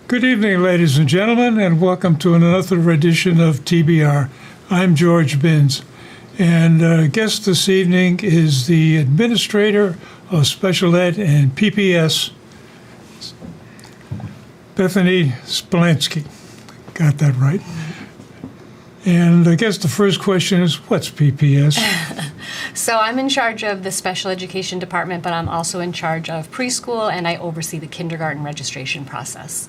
Good evening, ladies and gentlemen, and welcome to another edition of TBR. I'm George Binns, and guest this evening is the Administrator of Special Ed and PPS, Bethany Splansky. Got that right. And I guess the first question is, what's PPS? So I'm in charge of the special education department, but I'm also in charge of preschool, and I oversee the kindergarten registration process.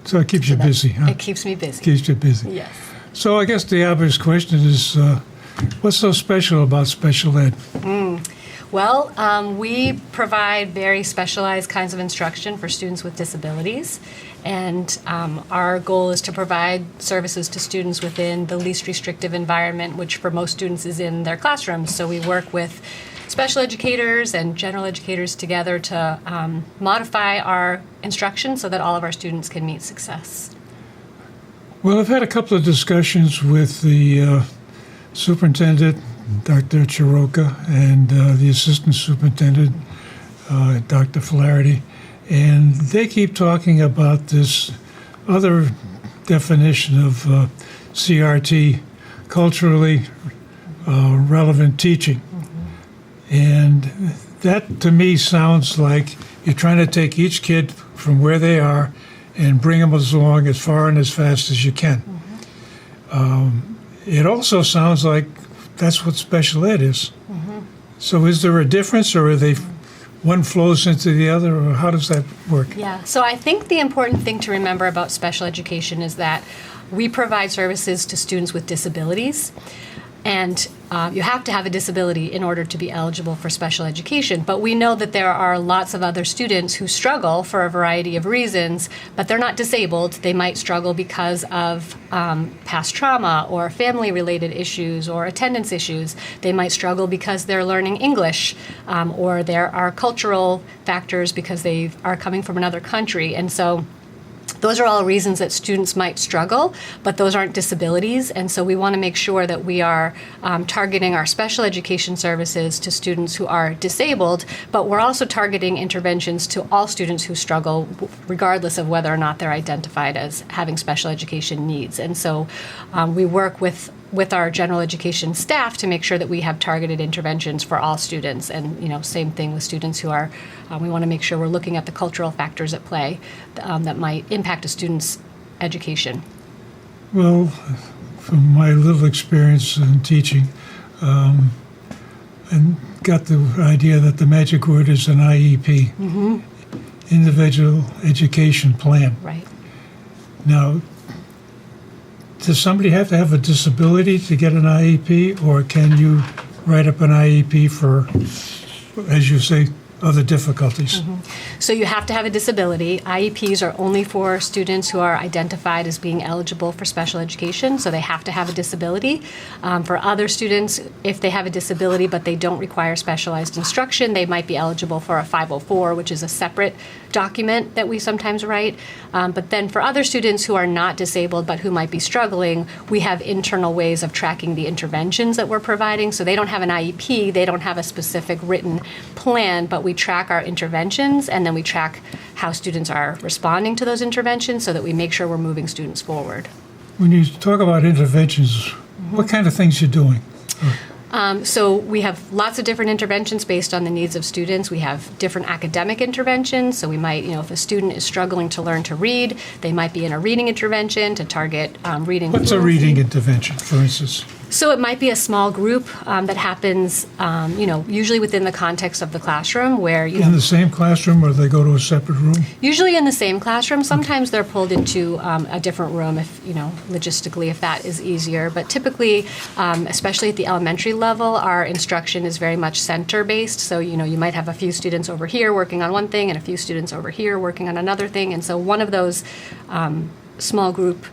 So it keeps you busy, huh? It keeps me busy. Keeps you busy. Yes. So I guess the obvious question is, what's so special about special ed? Well, we provide very specialized kinds of instruction for students with disabilities, and our goal is to provide services to students within the least restrictive environment, which for most students is in their classrooms. So we work with special educators and general educators together to modify our instruction so that all of our students can meet success. Well, I've had a couple of discussions with the superintendent, Dr. Chiroka, and the assistant superintendent, Dr. Flaherty, and they keep talking about this other definition of CRT, culturally relevant teaching. And that, to me, sounds like you're trying to take each kid from where they are and bring them along as far and as fast as you can. It also sounds like that's what special ed is. So is there a difference, or are they one flows into the other, or how does that work? Yeah, so I think the important thing to remember about special education is that we provide services to students with disabilities. And you have to have a disability in order to be eligible for special education. But we know that there are lots of other students who struggle for a variety of reasons, but they're not disabled. They might struggle because of past trauma or family-related issues or attendance issues. They might struggle because they're learning English, or there are cultural factors because they are coming from another country. And so those are all reasons that students might struggle, but those aren't disabilities, and so we want to make sure that we are targeting our special education services to students who are disabled, but we're also targeting interventions to all students who struggle, regardless of whether or not they're identified as having special education needs. And so we work with our general education staff to make sure that we have targeted interventions for all students. And same thing with students who are, we want to make sure we're looking at the cultural factors at play that might impact a student's education. Well, from my little experience in teaching, and got the idea that the magic word is an IEP, individual education plan. Right. Now, does somebody have to have a disability to get an IEP, or can you write up an IEP for, as you say, other difficulties? So you have to have a disability. IEPs are only for students who are identified as being eligible for special education, so they have to have a disability. For other students, if they have a disability but they don't require specialized instruction, they might be eligible for a 504, which is a separate document that we sometimes write. But then for other students who are not disabled but who might be struggling, we have internal ways of tracking the interventions that we're providing. So they don't have an IEP, they don't have a specific written plan, but we track our interventions, and then we track how students are responding to those interventions so that we make sure we're moving students forward. When you talk about interventions, what kind of things you're doing? So we have lots of different interventions based on the needs of students. We have different academic interventions. So we might, if a student is struggling to learn to read, they might be in a reading intervention to target reading. What's a reading intervention, for instance? So it might be a small group that happens, usually within the context of the classroom where, In the same classroom, or they go to a separate room? Usually in the same classroom. Sometimes they're pulled into a different room if, logistically, if that is easier. But typically, especially at the elementary level, our instruction is very much center-based. So, you might have a few students over here working on one thing and a few students over here working on another thing. And so one of those small group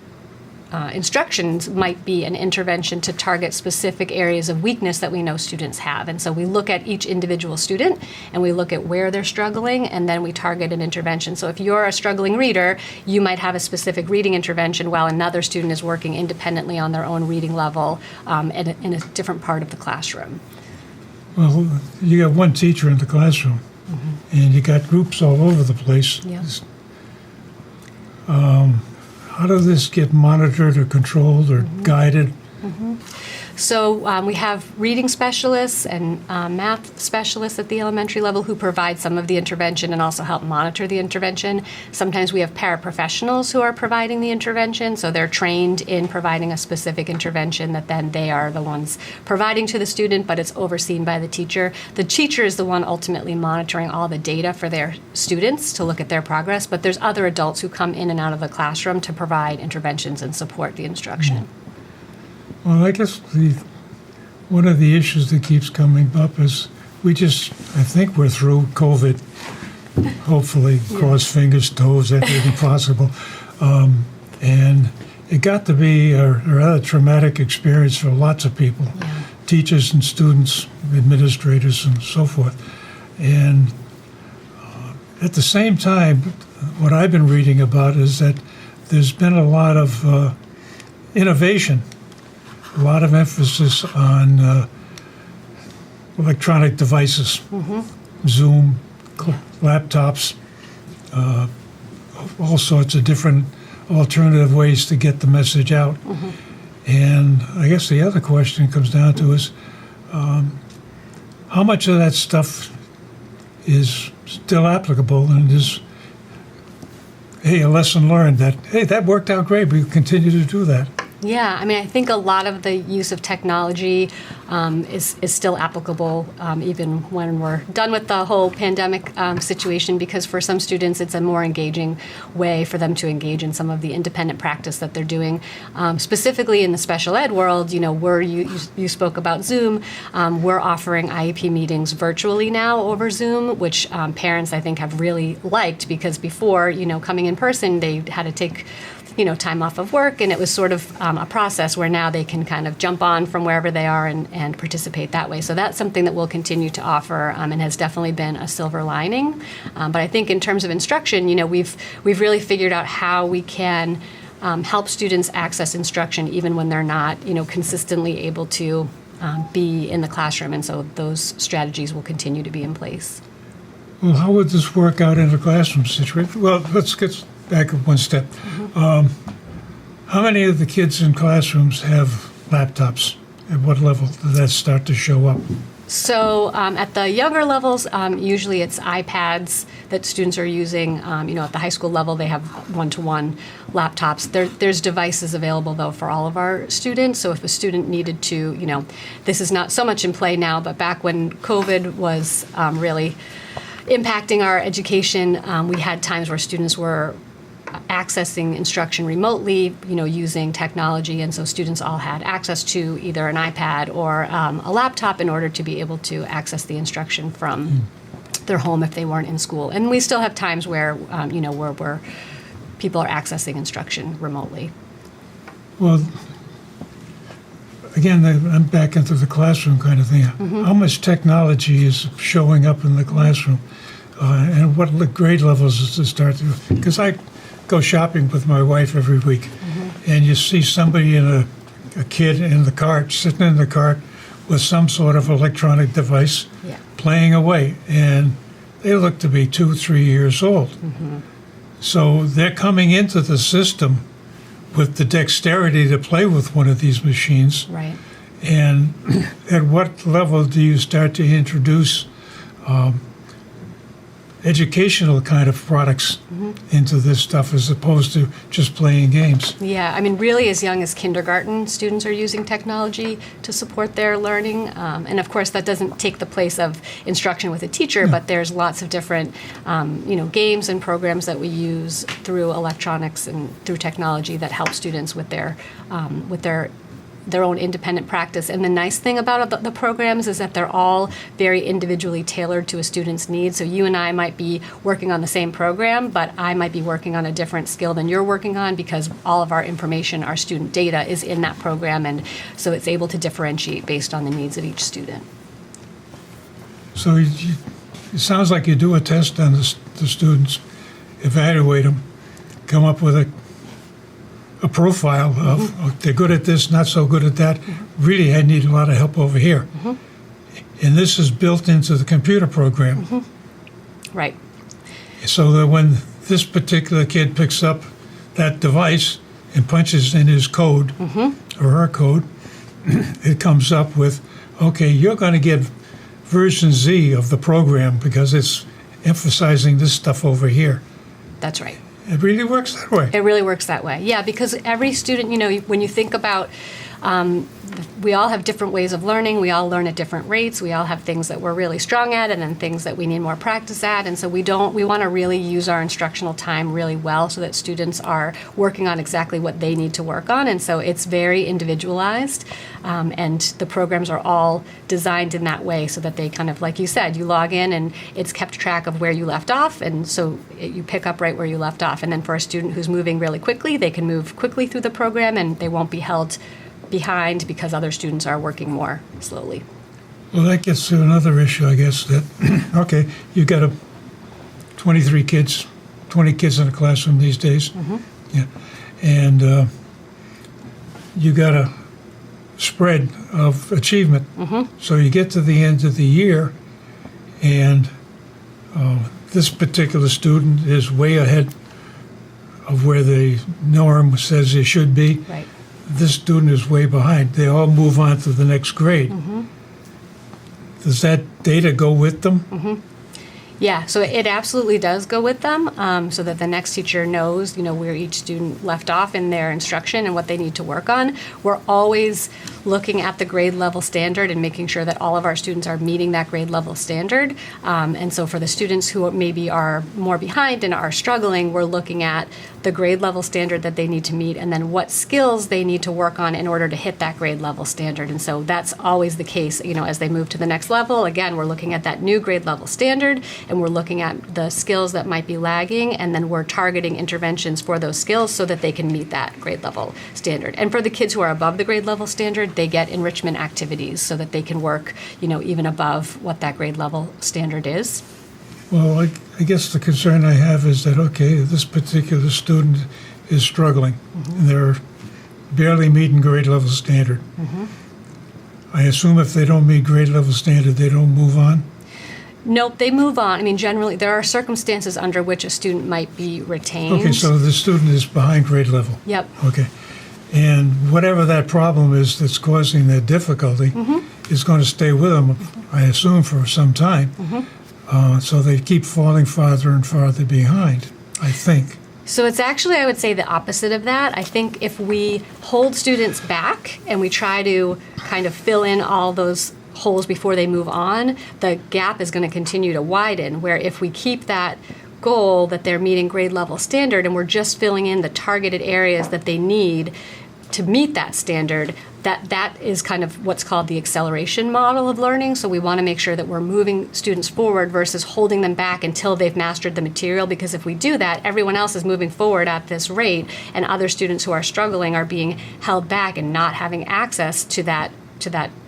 instructions might be an intervention to target specific areas of weakness that we know students have. And so we look at each individual student and we look at where they're struggling, and then we target an intervention. So if you're a struggling reader, you might have a specific reading intervention while another student is working independently on their own reading level in a different part of the classroom. Well, you got one teacher in the classroom, and you got groups all over the place. Yeah. How does this get monitored or controlled or guided? So we have reading specialists and math specialists at the elementary level who provide some of the intervention and also help monitor the intervention. Sometimes we have paraprofessionals who are providing the intervention, so they're trained in providing a specific intervention that then they are the ones providing to the student, but it's overseen by the teacher. The teacher is the one ultimately monitoring all the data for their students to look at their progress, but there's other adults who come in and out of the classroom to provide interventions and support the instruction. Well, I guess one of the issues that keeps coming up is I think we're through COVID. Hopefully, cross fingers, toes, that may be possible. And it got to be a rather traumatic experience for lots of people, teachers and students, administrators, and so forth. And at the same time, what I've been reading about is that there's been a lot of innovation. A lot of emphasis on electronic devices, Zoom, laptops, all sorts of different alternative ways to get the message out. And I guess the other question comes down to is how much of that stuff is still applicable and is, hey, a lesson learned that, hey, that worked out great, we continue to do that. Yeah, I mean, I think a lot of the use of technology is still applicable even when we're done with the whole pandemic situation, because for some students it's a more engaging way for them to engage in some of the independent practice that they're doing. Specifically in the special ed world, you spoke about Zoom. We're offering IEP meetings virtually now over Zoom, which parents I think have really liked, because before, coming in person, they had to take time off of work, and it was sort of a process where now they can kind of jump on from wherever they are and participate that way. So that's something that we'll continue to offer and has definitely been a silver lining. But I think in terms of instruction, we've really figured out how we can help students access instruction even when they're not, consistently able to be in the classroom. And so those strategies will continue to be in place. Well, how would this work out in a classroom situation? Well, let's get back one step. How many of the kids in classrooms have laptops? At what level does that start to show up? So at the younger levels, usually it's iPads that students are using. At the high school level, they have one-to-one laptops. There's devices available, though, for all of our students. So if a student needed to, this is not so much in play now, but back when COVID was really impacting our education, we had times where students were accessing instruction remotely, using technology, and so students all had access to either an iPad or a laptop in order to be able to access the instruction from their home if they weren't in school. And we still have times where, where people are accessing instruction remotely. Well, again, I'm back into the classroom kind of thing. How much technology is showing up in the classroom, and what grade levels does it start to? Because I go shopping with my wife every week, and you see somebody a kid in the cart, sitting in the cart with some sort of electronic device, playing away, and they look to be 2-3 years old. So they're coming into the system with the dexterity to play with one of these machines. Right. And at what level do you start to introduce educational kind of products into this stuff as opposed to just playing games? Yeah, I mean, really as young as kindergarten, students are using technology to support their learning. And of course, that doesn't take the place of instruction with a teacher, but there's lots of different, games and programs that we use through electronics and through technology that help students with their own independent practice. And the nice thing about the programs is that they're all very individually tailored to a student's needs. So you and I might be working on the same program, but I might be working on a different skill than you're working on, because all of our information, our student data, is in that program, and so it's able to differentiate based on the needs of each student. So it sounds like you do a test on the students, evaluate them, come up with a profile of they're good at this, not so good at that. Really, I need a lot of help over here. And this is built into the computer program. Right. So that when this particular kid picks up that device and punches in his code or her code, it comes up with, okay, you're going to get version Z of the program because it's emphasizing this stuff over here. That's right. It really works that way. It really works that way. Yeah, because every student, when you think about, we all have different ways of learning. We all learn at different rates. We all have things that we're really strong at and then things that we need more practice at. And so we want to really use our instructional time really well so that students are working on exactly what they need to work on. And so it's very individualized. And the programs are all designed in that way so that they kind of, like you said, you log in and it's kept track of where you left off. And so you pick up right where you left off. And then for a student who's moving really quickly, they can move quickly through the program and they won't be held behind because other students are working more slowly. Well, that gets to another issue, I guess, that, okay, you've got 20 kids in a classroom these days. Yeah. And you got a spread of achievement. So you get to the end of the year, and this particular student is way ahead of where the norm says they should be. Right. This student is way behind. They all move on to the next grade. Does that data go with them? Yeah, so it absolutely does go with them, so that the next teacher knows, where each student left off in their instruction and what they need to work on. We're always looking at the grade level standard and making sure that all of our students are meeting that grade level standard. And so for the students who maybe are more behind and are struggling, we're looking at the grade level standard that they need to meet and then what skills they need to work on in order to hit that grade level standard. And so that's always the case, as they move to the next level. Again, we're looking at that new grade level standard and we're looking at the skills that might be lagging, and then we're targeting interventions for those skills so that they can meet that grade level standard. And for the kids who are above the grade level standard, they get enrichment activities so that they can work, even above what that grade level standard is. Well, I guess the concern I have is that, okay, this particular student is struggling, and they're barely meeting grade level standard. I assume if they don't meet grade level standard, they don't move on? Nope, they move on. I mean, generally, there are circumstances under which a student might be retained. Okay, so the student is behind grade level. Yep. Okay. And whatever that problem is that's causing that difficulty is going to stay with them, I assume, for some time. So they keep falling farther and farther behind, I think. So it's actually, I would say, the opposite of that. I think if we hold students back and we try to kind of fill in all those holes before they move on, the gap is going to continue to widen, where if we keep that goal that they're meeting grade level standard and we're just filling in the targeted areas that they need to meet that standard, that is kind of what's called the acceleration model of learning. So we want to make sure that we're moving students forward versus holding them back until they've mastered the material, because if we do that, everyone else is moving forward at this rate and other students who are struggling are being held back and not having access to that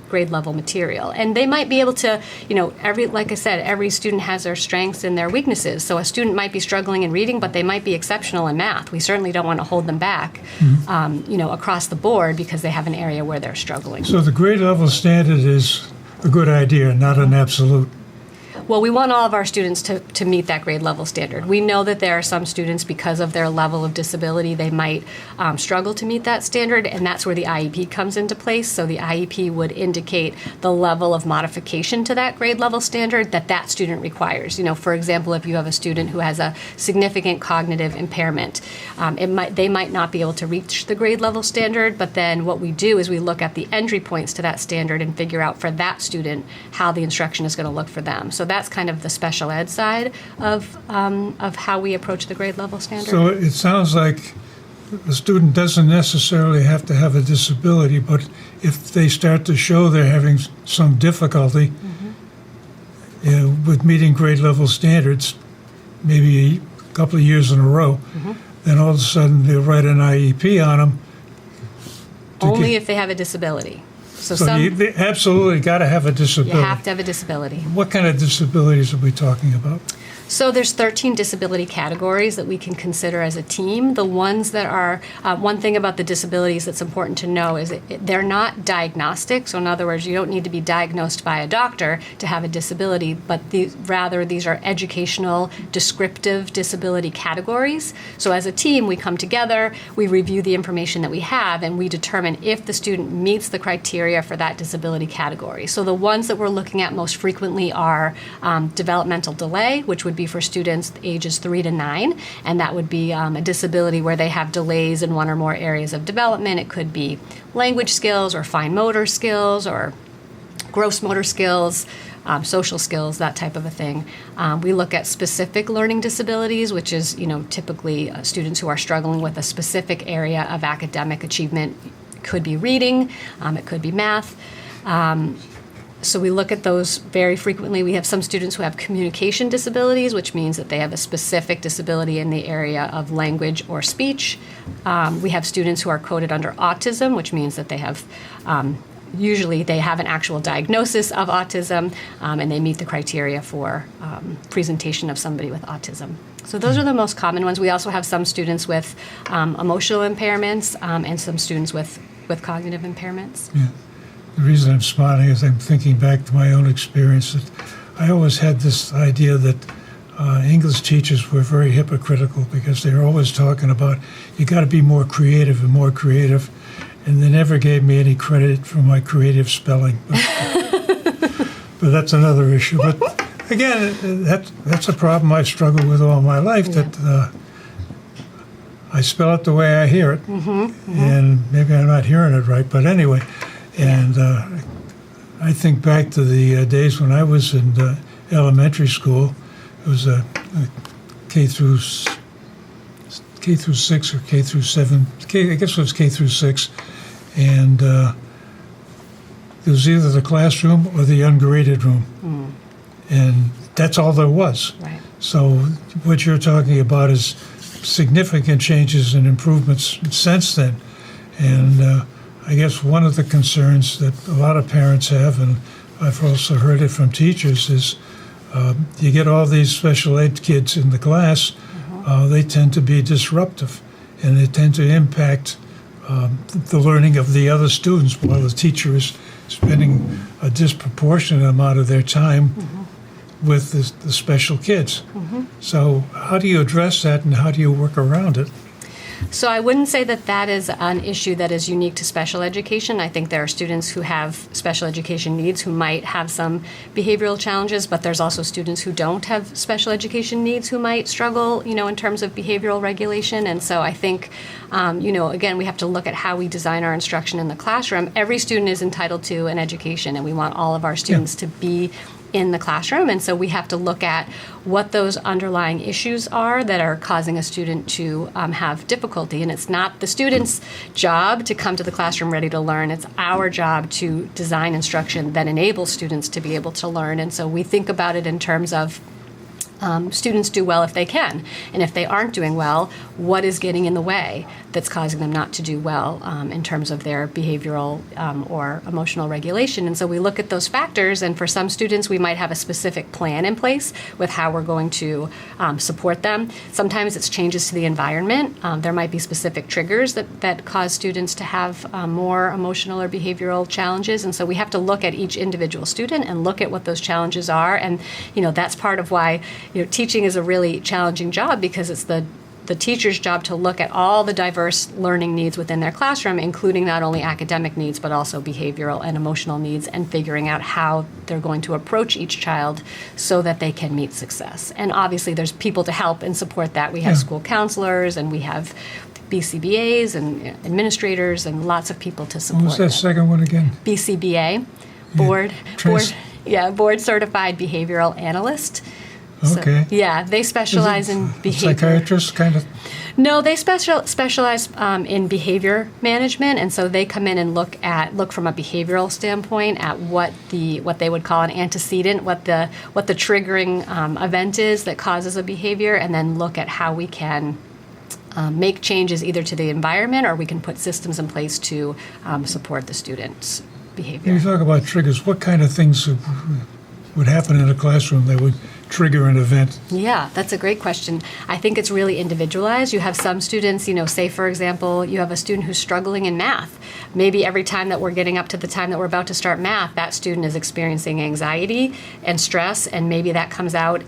grade level material. And they might be able to, like I said, every student has their strengths and their weaknesses. So a student might be struggling in reading, but they might be exceptional in math. We certainly don't want to hold them back, across the board because they have an area where they're struggling. So the grade level standard is a good idea, not an absolute. Well, we want all of our students to meet that grade level standard. We know that there are some students, because of their level of disability, they might struggle to meet that standard, and that's where the IEP comes into place. So the IEP would indicate the level of modification to that grade level standard that student requires. For example, if you have a student who has a significant cognitive impairment, they might not be able to reach the grade level standard, but then what we do is we look at the entry points to that standard and figure out for that student how the instruction is going to look for them. So that's kind of the special ed side of how we approach the grade level standard. So it sounds like the student doesn't necessarily have to have a disability, but if they start to show they're having some difficulty with meeting grade level standards, maybe a couple of years in a row, then all of a sudden they'll write an IEP on them. Only if they have a disability. So you absolutely got to have a disability. You have to have a disability. What kind of disabilities are we talking about? So there's 13 disability categories that we can consider as a team. The ones that are, one thing about the disabilities that's important to know is they're not diagnostic. So in other words, you don't need to be diagnosed by a doctor to have a disability, but rather these are educational, descriptive disability categories. So as a team, we come together, we review the information that we have, and we determine if the student meets the criteria for that disability category. So the ones that we're looking at most frequently are developmental delay, which would be for students ages 3 to 9, and that would be a disability where they have delays in one or more areas of development. It could be language skills or fine motor skills or gross motor skills, social skills, that type of a thing. We look at specific learning disabilities, which is typically students who are struggling with a specific area of academic achievement. It could be reading, it could be math. So we look at those very frequently. We have some students who have communication disabilities, which means that they have a specific disability in the area of language or speech. We have students who are coded under autism, which means that they have, usually they have an actual diagnosis of autism, and they meet the criteria for presentation of somebody with autism. So those are the most common ones. We also have some students with emotional impairments and some students with cognitive impairments. Yeah. The reason I'm smiling is I'm thinking back to my own experience. That I always had this idea that English teachers were very hypocritical because they were always talking about you got to be more creative and more creative, and they never gave me any credit for my creative spelling. But that's another issue. But again, that's a problem I've struggled with all my life. Yeah. That I spell it the way I hear it, and maybe I'm not hearing it right. But anyway. And I think back to the days when I was in elementary school. It was a K through 6 or K through 7. I guess it was K through 6. And it was either the classroom or the ungraded room. And that's all there was. Right. So what you're talking about is significant changes and improvements since then. And I guess one of the concerns that a lot of parents have, and I've also heard it from teachers, is you get all these special ed kids in the class, they tend to be disruptive, and they tend to impact the learning of the other students while the teacher is spending a disproportionate amount of their time with the special kids. So how do you address that, and how do you work around it? So I wouldn't say that that is an issue that is unique to special education. I think there are students who have special education needs who might have some behavioral challenges, but there's also students who don't have special education needs who might struggle, in terms of behavioral regulation. And so I think, again, we have to look at how we design our instruction in the classroom. Every student is entitled to an education, and we want all of our students to be in the classroom, and so we have to look at what those underlying issues are that are causing a student to have difficulty. And it's not the student's job to come to the classroom ready to learn. It's our job to design instruction that enables students to be able to learn. And so we think about it in terms of students do well if they can. And if they aren't doing well, what is getting in the way that's causing them not to do well in terms of their behavioral or emotional regulation? And so we look at those factors, and for some students, we might have a specific plan in place with how we're going to support them. Sometimes it's changes to the environment. There might be specific triggers that cause students to have more emotional or behavioral challenges. And so we have to look at each individual student and look at what those challenges are. And, that's part of why teaching is a really challenging job, because it's the teacher's job to look at all the diverse learning needs within their classroom, including not only academic needs, but also behavioral and emotional needs, and figuring out how they're going to approach each child so that they can meet success. And obviously there's people to help and support that. We have school counselors, and we have BCBAs and administrators and lots of people to support. What was that second one again? BCBA, board certified behavioral analyst. Okay. So, they specialize in behavior. Psychiatrists, kind of? No, they specialize in behavior management, and so they come in and look from a behavioral standpoint at what they would call an antecedent, what the triggering event is that causes a behavior, and then look at how we can make changes either to the environment, or we can put systems in place to support the student's behavior. You talk about triggers. What kind of things would happen in a classroom that would trigger an event? Yeah, that's a great question. I think it's really individualized. You have some students, say, for example, you have a student who's struggling in math. Maybe every time that we're getting up to the time that we're about to start math, that student is experiencing anxiety and stress, and maybe that comes out,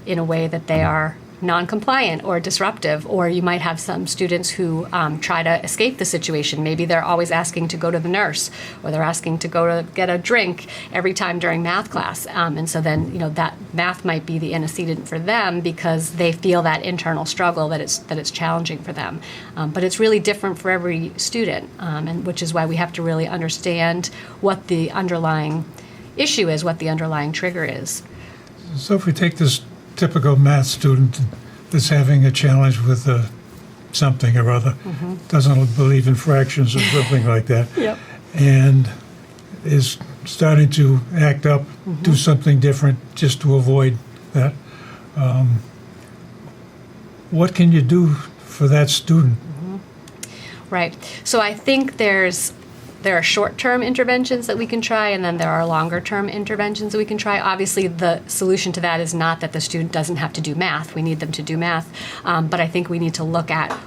in a way that they are non-compliant or disruptive. Or you might have some students who try to escape the situation. Maybe they're always asking to go to the nurse, or they're asking to go to get a drink every time during math class. And so then, that math might be the antecedent for them because they feel that internal struggle that it's challenging for them. But it's really different for every student, and which is why we have to really understand what the underlying issue is, what the underlying trigger is. So if we take this typical math student that's having a challenge with something or other, doesn't believe in fractions or something like that, Yep. and is starting to act up, do something different just to avoid that, what can you do for that student? Right. So I think there are short-term interventions that we can try, and then there are longer-term interventions that we can try. Obviously, the solution to that is not that the student doesn't have to do math. We need them to do math. But I think we need to look at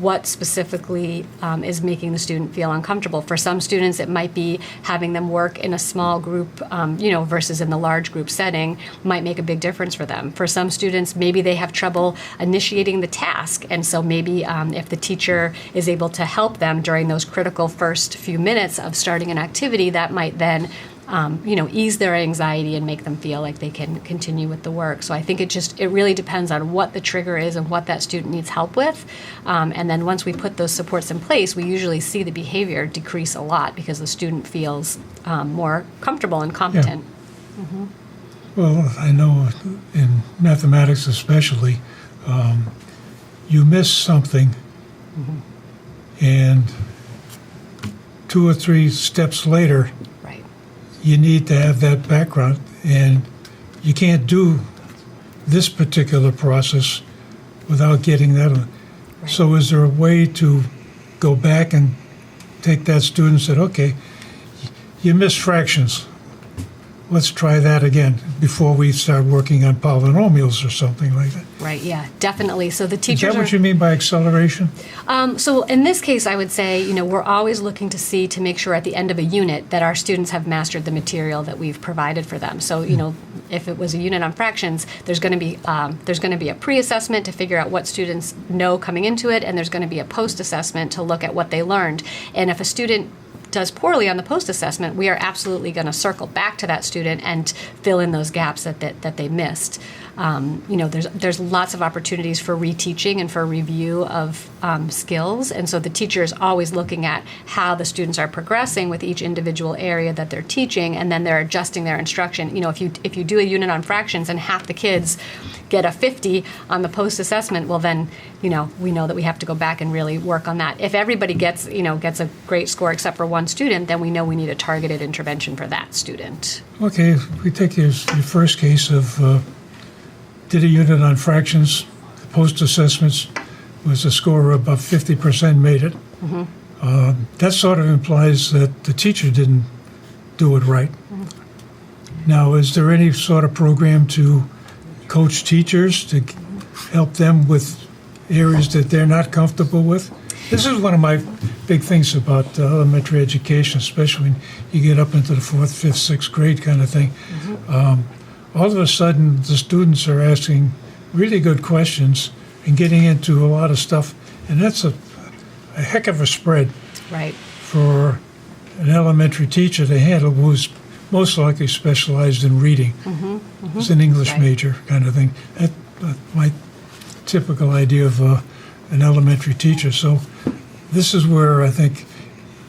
what specifically is making the student feel uncomfortable. For some students, it might be having them work in a small group, versus in the large group setting might make a big difference for them. For some students, maybe they have trouble initiating the task, and so maybe if the teacher is able to help them during those critical first few minutes of starting an activity, that might then ease their anxiety and make them feel like they can continue with the work. So I think it really depends on what the trigger is and what that student needs help with. And then once we put those supports in place, we usually see the behavior decrease a lot because the student feels more comfortable and competent. Yeah. Well, I know in mathematics especially, you miss something, and 2 or 3 steps later, you need to have that background, and you can't do this particular process without getting that. Right. So is there a way to go back and take that student and say, okay, you missed fractions. Let's try that again before we start working on polynomials or something like that. Right, yeah, definitely. So the Is teachers that what you mean by acceleration? So in this case, I would say, we're always looking to make sure at the end of a unit that our students have mastered the material that we've provided for them. So, if it was a unit on fractions, there's going to be a pre-assessment to figure out what students know coming into it, and there's going to be a post-assessment to look at what they learned. And if a student does poorly on the post-assessment, we are absolutely going to circle back to that student and fill in those gaps that they missed. There's lots of opportunities for reteaching and for review of skills, and so the teacher is always looking at how the students are progressing with each individual area that they're teaching, and then they're adjusting their instruction. If you do a unit on fractions and half the kids get a 50 on the post-assessment, well then, we know that we have to go back and really work on that. If everybody gets a great score except for one student, then we know we need a targeted intervention for that student. Okay, if we take your first case of did a unit on fractions, the post-assessments was a score of about 50% made it. That sort of implies that the teacher didn't do it right. Now, is there any sort of program to coach teachers to help them with areas that they're not comfortable with? This is one of my big things about elementary education, especially when you get up into the 4th, 5th, 6th grade kind of thing. All of a sudden, the students are asking really good questions and getting into a lot of stuff, and that's a heck of a spread for an elementary teacher to handle who's most likely specialized in reading. It's an English major kind of thing. That's my typical idea of an elementary teacher. So this is where I think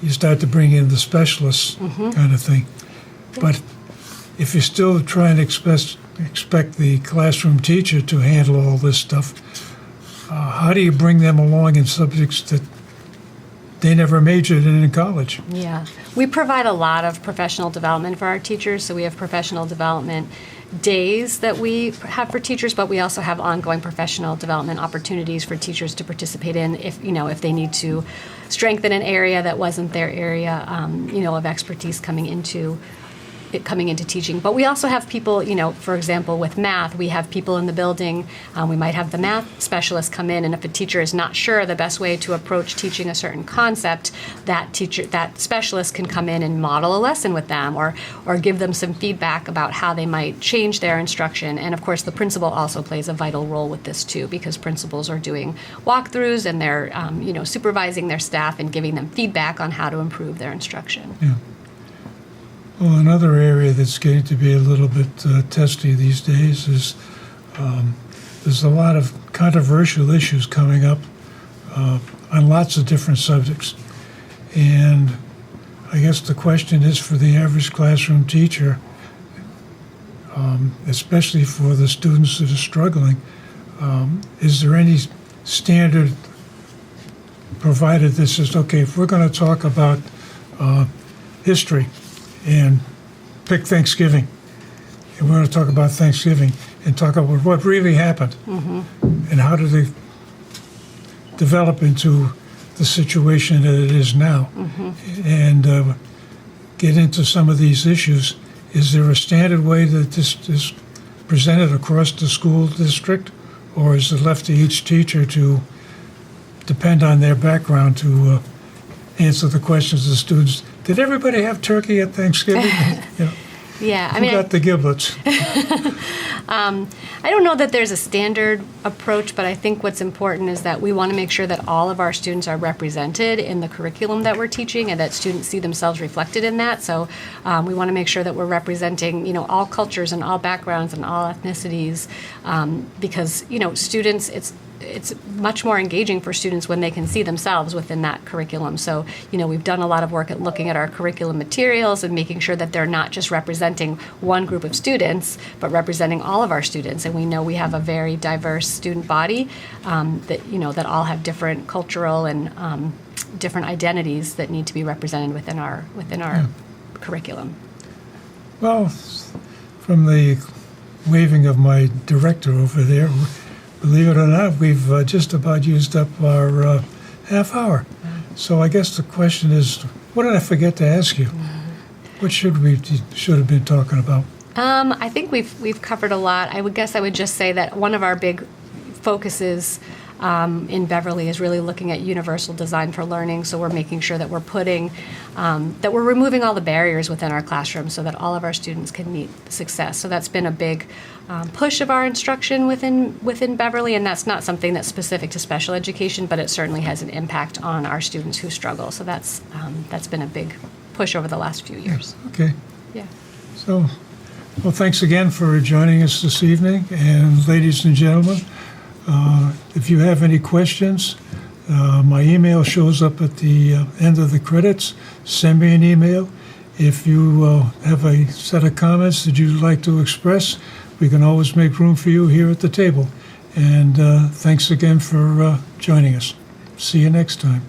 you start to bring in the specialists kind of thing. But if you're still trying to expect the classroom teacher to handle all this stuff, how do you bring them along in subjects that they never majored in college? Yeah. We provide a lot of professional development for our teachers. So we have professional development days that we have for teachers, but we also have ongoing professional development opportunities for teachers to participate in if they need to strengthen an area that wasn't their area of expertise coming into coming into teaching. But we also have people, for example, with math, we have people in the building. We might have the math specialist come in, and if a teacher is not sure the best way to approach teaching a certain concept, that specialist can come in and model a lesson with them, or give them some feedback about how they might change their instruction. And of course, the principal also plays a vital role with this too, because principals are doing walkthroughs and they're supervising their staff and giving them feedback on how to improve their instruction. Yeah. Well, another area that's getting to be a little bit testy these days is there's a lot of controversial issues coming up on lots of different subjects. And I guess the question is, for the average classroom teacher, especially for the students that are struggling, is there any standard provided that says, okay, if we're going to talk about history and pick Thanksgiving, and we're going to talk about Thanksgiving and talk about what really happened and how did they develop into the situation that it is now, and get into some of these issues. Is there a standard way that this is presented across the school district, or is it left to each teacher to depend on their background to answer the questions of the students? Did everybody have turkey at Thanksgiving? Yeah, Who got the giblets? I don't know that there's a standard approach, but I think what's important is that we want to make sure that all of our students are represented in the curriculum that we're teaching, and that students see themselves reflected in that. So we want to make sure that we're representing, all cultures and all backgrounds and all ethnicities, because, students, it's much more engaging for students when they can see themselves within that curriculum. So, we've done a lot of work at looking at our curriculum materials and making sure that they're not just representing one group of students, but representing all of our students. And we know we have a very diverse student body that all have different cultural and different identities that need to be represented within our curriculum. Well, from the waving of my director over there, believe it or not, we've just about used up our half hour. So I guess the question is, what did I forget to ask you? What should have been talking about? I think we've covered a lot. I would just say that one of our big focuses in Beverly is really looking at universal design for learning. So we're making sure that we're removing all the barriers within our classroom so that all of our students can meet success. So that's been a big push of our instruction within Beverly, and that's not something that's specific to special education, but it certainly has an impact on our students who struggle. So that's been a big push over the last few years. Okay. Yeah. So, well, thanks again for joining us this evening. And ladies and gentlemen, if you have any questions, my email shows up at the end of the credits. Send me an email. If you have a set of comments that you'd like to express, we can always make room for you here at the table. And thanks again for joining us. See you next time.